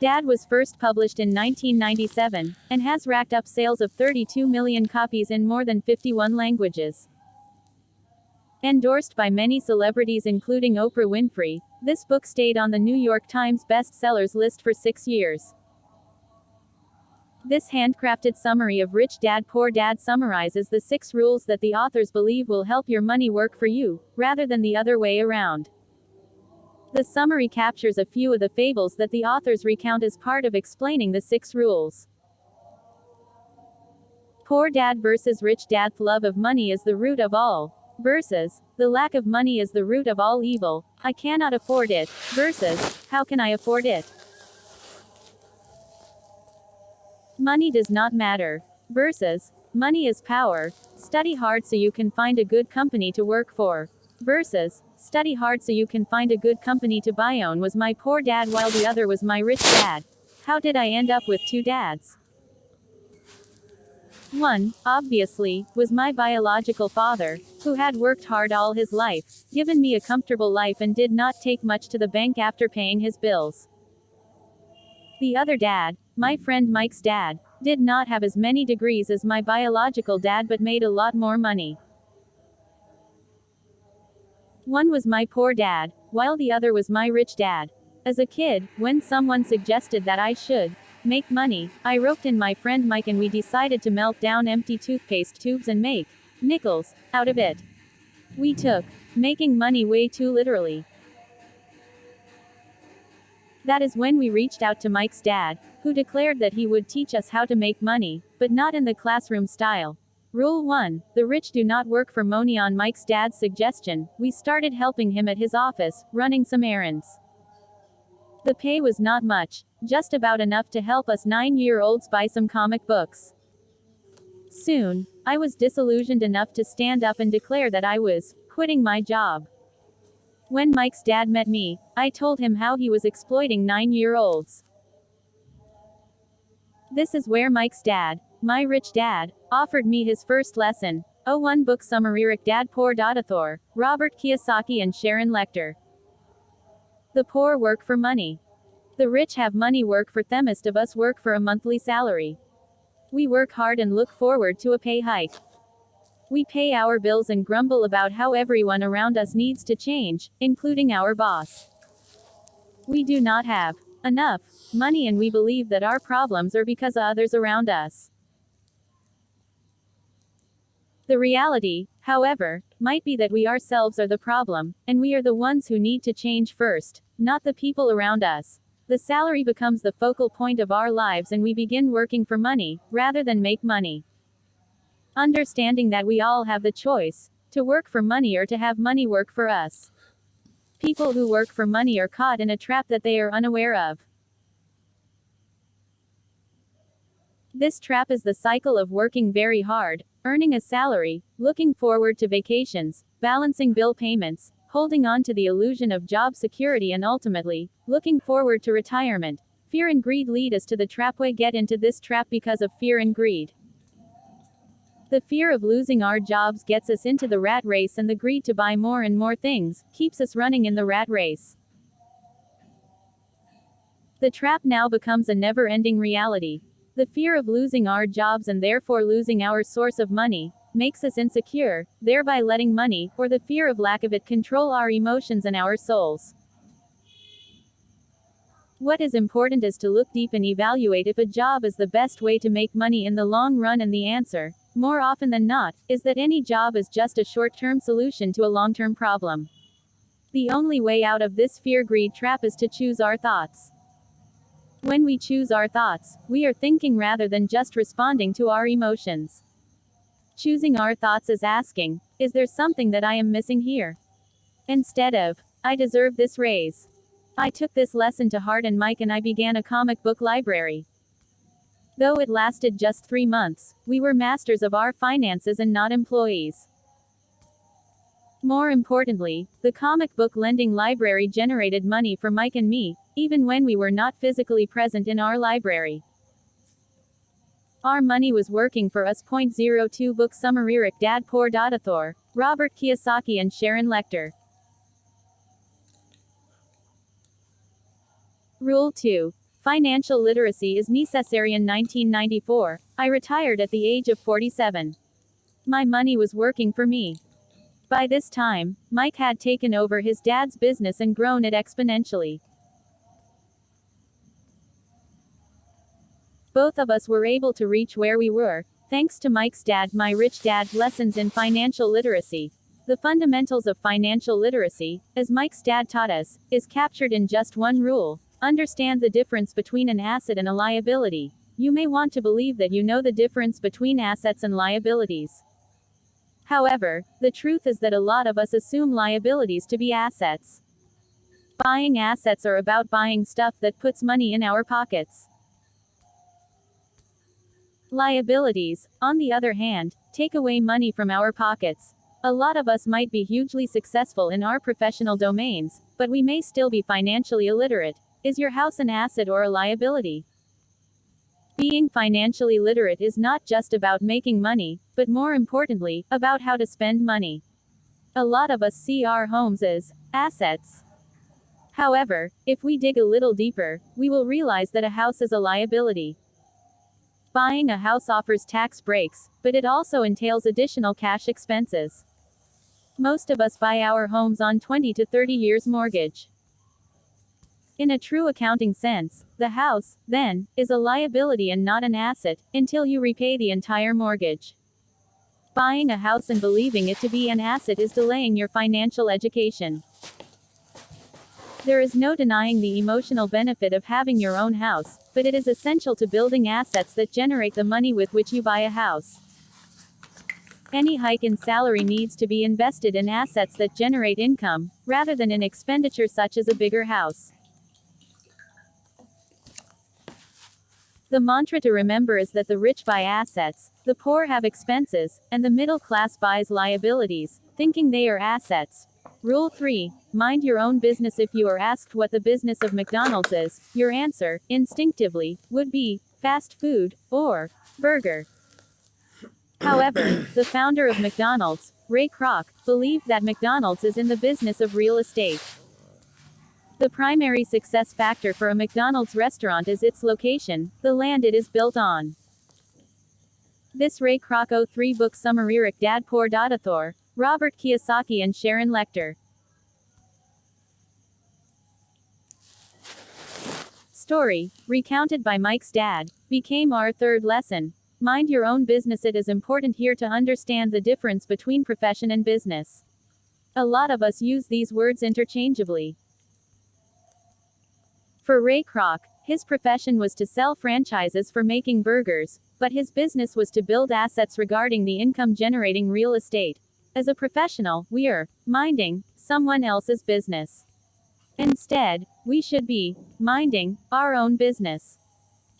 Dad was first published in 1997, and has racked up sales of 32 million copies in more than 51 languages. Endorsed by many celebrities including Oprah Winfrey, this book stayed on the New York Times bestsellers list for 6 years. This handcrafted summary of Rich Dad Poor Dad summarizes the 6 rules that the authors believe will help your money work for you, rather than the other way around. The summary captures a few of the fables that the authors recount as part of explaining the 6 rules. Poor Dad versus Rich Dad. Love of money is the root of all. Versus, the lack of money is the root of all evil. I cannot afford it. Versus, how can I afford it? Money does not matter. Versus, money is power. Study hard so you can find a good company to work for. Versus, study hard so you can find a good company to buy. One was my poor dad while the other was my rich dad. How did I end up with 2 dads? One, obviously, was my biological father, who had worked hard all his life, given me a comfortable life and did not take much to the bank after paying his bills. The other dad, my friend Mike's dad, did not have as many degrees as my biological dad but made a lot more money. One was my poor dad, while the other was my rich dad. As a kid, when someone suggested that I should make money, I roped in my friend Mike and we decided to melt down empty toothpaste tubes and make nickels out of it. We took making money way too literally. That is when we reached out to Mike's dad, who declared that he would teach us how to make money, but not in the classroom style. Rule 1. The rich do not work for money. On Mike's dad's suggestion, we started helping him at his office, running some errands. The pay was not much, just about enough to help us 9-year-olds buy some comic books. Soon, I was disillusioned enough to stand up and declare that I was quitting my job. When Mike's dad met me, I told him how he was exploiting 9-year-olds. This is where Mike's dad, my rich dad, offered me his first lesson. 01 Book Summary. Rich Dad Poor Dad. Author, Robert Kiyosaki and Sharon Lechter. The poor work for money. The rich have money work for them. Most of us work for a monthly salary. We work hard and look forward to a pay hike. We pay our bills and grumble about how everyone around us needs to change, including our boss. We do not have enough money and we believe that our problems are because of others around us. The reality, however, might be that we ourselves are the problem, and we are the ones who need to change first, not the people around us. The salary becomes the focal point of our lives and we begin working for money, rather than make money. Understanding that we all have the choice to work for money or to have money work for us. People who work for money are caught in a trap that they are unaware of. This trap is the cycle of working very hard, earning a salary, looking forward to vacations, balancing bill payments, holding on to the illusion of job security and ultimately, looking forward to retirement. Fear and greed lead us to the trap. We get into this trap because of fear and greed. The fear of losing our jobs gets us into the rat race, and the greed to buy more and more things keeps us running in the rat race. The trap now becomes a never-ending reality. The fear of losing our jobs and therefore losing our source of money makes us insecure, thereby letting money, or the fear of lack of it, control our emotions and our souls. What is important is to look deep and evaluate if a job is the best way to make money in the long run, and the answer, more often than not, is that any job is just a short-term solution to a long-term problem. The only way out of this fear-greed trap is to choose our thoughts. When we choose our thoughts, we are thinking rather than just responding to our emotions. Choosing our thoughts is asking, is there something that I am missing here? Instead of, I deserve this raise. I took this lesson to heart, and Mike and I began a comic book library. Though it lasted just 3 months, we were masters of our finances and not employees. More importantly, the comic book lending library generated money for Mike and me, even when we were not physically present in our library. Our money was working for us. 02 Book Summary. Rich Dad Poor Dad. Author, Robert Kiyosaki and Sharon Lechter. Rule 2. Financial literacy is necessary. In 1994, I retired at the age of 47. My money was working for me. By this time, Mike had taken over his dad's business and grown it exponentially. Both of us were able to reach where we were, thanks to Mike's dad. My Rich Dad Lessons in Financial Literacy. The fundamentals of financial literacy, as Mike's dad taught us, is captured in just one rule: understand the difference between an asset and a liability. You may want to believe that you know the difference between assets and liabilities. However, the truth is that a lot of us assume liabilities to be assets. Buying assets are about buying stuff that puts money in our pockets. Liabilities, on the other hand, take away money from our pockets. A lot of us might be hugely successful in our professional domains, but we may still be financially illiterate. Is your house an asset or a liability? Being financially literate is not just about making money, but more importantly, about how to spend money. A lot of us see our homes as assets. However, if we dig a little deeper, we will realize that a house is a liability. Buying a house offers tax breaks, but it also entails additional cash expenses. Most of us buy our homes on 20 to 30 years mortgage. In a true accounting sense, the house, then, is a liability and not an asset, until you repay the entire mortgage. Buying a house and believing it to be an asset is delaying your financial education. There is no denying the emotional benefit of having your own house, but it is essential to building assets that generate the money with which you buy a house. Any hike in salary needs to be invested in assets that generate income, rather than in expenditure such as a bigger house. The mantra to remember is that the rich buy assets, the poor have expenses, and the middle class buys liabilities, thinking they are assets. Rule 3. Mind your own business. If you are asked what the business of McDonald's is, your answer, instinctively, would be fast food or burger. However, the founder of McDonald's, Ray Kroc, believed that McDonald's is in the business of real estate. The primary success factor for a McDonald's restaurant is its location, the land it is built on. This Ray Kroc 03 book summary. Rick Dad Poor Dad Author, Robert Kiyosaki and Sharon Lechter. Story, recounted by Mike's dad, became our third lesson. Mind your own business. It is important here to understand the difference between profession and business. A lot of us use these words interchangeably. For Ray Kroc, his profession was to sell franchises for making burgers, but his business was to build assets regarding the income-generating real estate. As a professional, we are minding someone else's business. Instead, we should be minding our own business.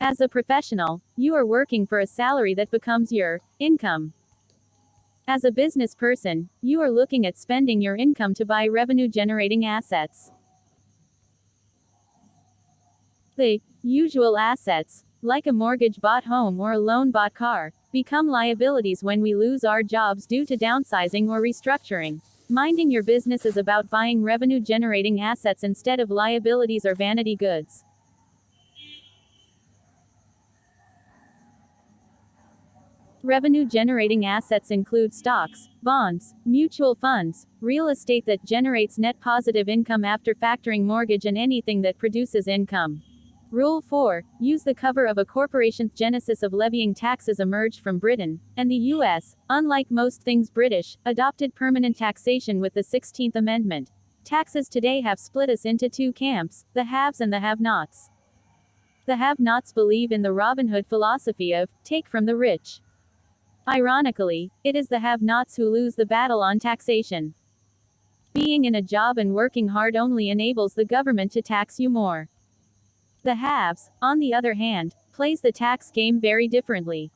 As a professional, you are working for a salary that becomes your income. As a business person, you are looking at spending your income to buy revenue-generating assets. The usual assets, like a mortgage-bought home or a loan-bought car, become liabilities when we lose our jobs due to downsizing or restructuring. Minding your business is about buying revenue-generating assets instead of liabilities or vanity goods. Revenue-generating assets include stocks, bonds, mutual funds, real estate that generates net positive income after factoring mortgage, and anything that produces income. Rule 4. Use the cover of a corporation. Genesis of levying taxes emerged from Britain, and the U.S., unlike most things British, adopted permanent taxation with the 16th Amendment. Taxes today have split us into two camps, the haves and the have-nots. The have-nots believe in the Robin Hood philosophy of, take from the rich. Ironically, it is the have-nots who lose the battle on taxation. Being in a job and working hard only enables the government to tax you more. The haves, on the other hand, plays the tax game very differently.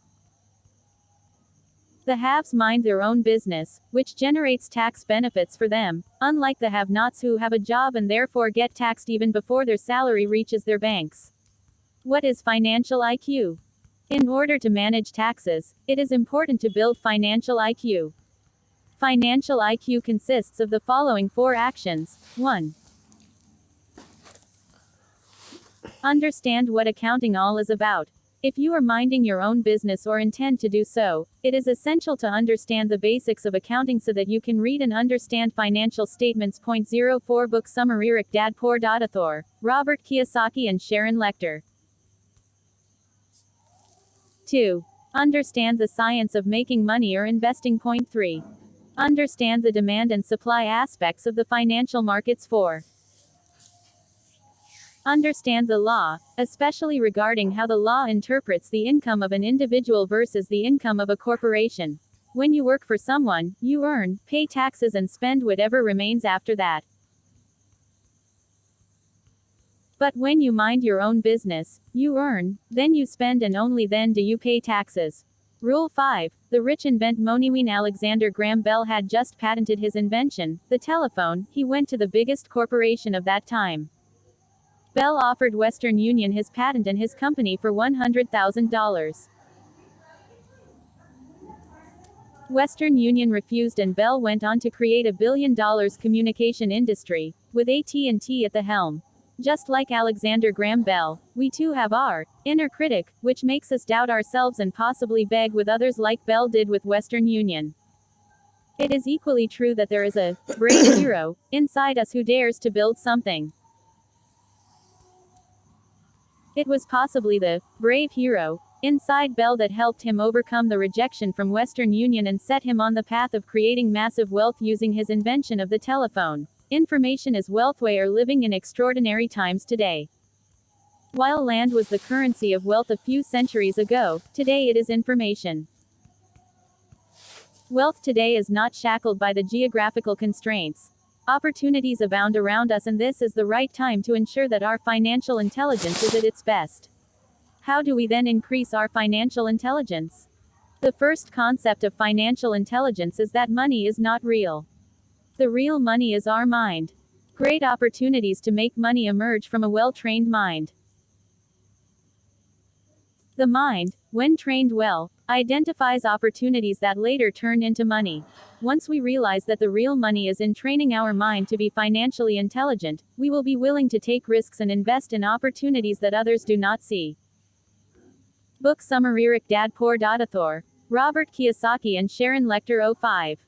The haves mind their own business, which generates tax benefits for them, unlike the have-nots who have a job and therefore get taxed even before their salary reaches their banks. What is financial IQ? In order to manage taxes, it is important to build financial IQ. Financial IQ consists of the following 4 actions. 1. Understand what accounting all is about. If you are minding your own business or intend to do so, it is essential to understand the basics of accounting so that you can read and understand financial statements. Point 04 Book Summary Rich Dad Poor Dad Author, Robert Kiyosaki and Sharon Lechter. 2. Understand the science of making money or investing. Point 3. Understand the demand and supply aspects of the financial markets. 4. Understand the law, especially regarding how the law interprets the income of an individual versus the income of a corporation. When you work for someone, you earn, pay taxes and spend whatever remains after that. But when you mind your own business, you earn, then you spend and only then do you pay taxes. Rule 5. The rich invent money. When Alexander Graham Bell had just patented his invention, the telephone, he went to the biggest corporation of that time. Bell offered Western Union his patent and his company for $100,000. Western Union refused and Bell went on to create a $1 billion communication industry, with AT&T at the helm. Just like Alexander Graham Bell, we too have our inner critic, which makes us doubt ourselves and possibly beg with others like Bell did with Western Union. It is equally true that there is a brave hero inside us who dares to build something. It was possibly the brave hero inside Bell that helped him overcome the rejection from Western Union and set him on the path of creating massive wealth using his invention of the telephone. Information is wealth. We are living in extraordinary times today. While land was the currency of wealth a few centuries ago, today it is information. Wealth today is not shackled by the geographical constraints. Opportunities abound around us, and this is the right time to ensure that our financial intelligence is at its best. How do we then increase our financial intelligence? The first concept of financial intelligence is that money is not real. The real money is our mind. Great opportunities to make money emerge from a well-trained mind. The mind, when trained well, identifies opportunities that later turn into money. Once we realize that the real money is in training our mind to be financially intelligent, we will be willing to take risks and invest in opportunities that others do not see. Book Summary Rich Dad Poor Dad Author, Robert Kiyosaki and Sharon Lechter. 05.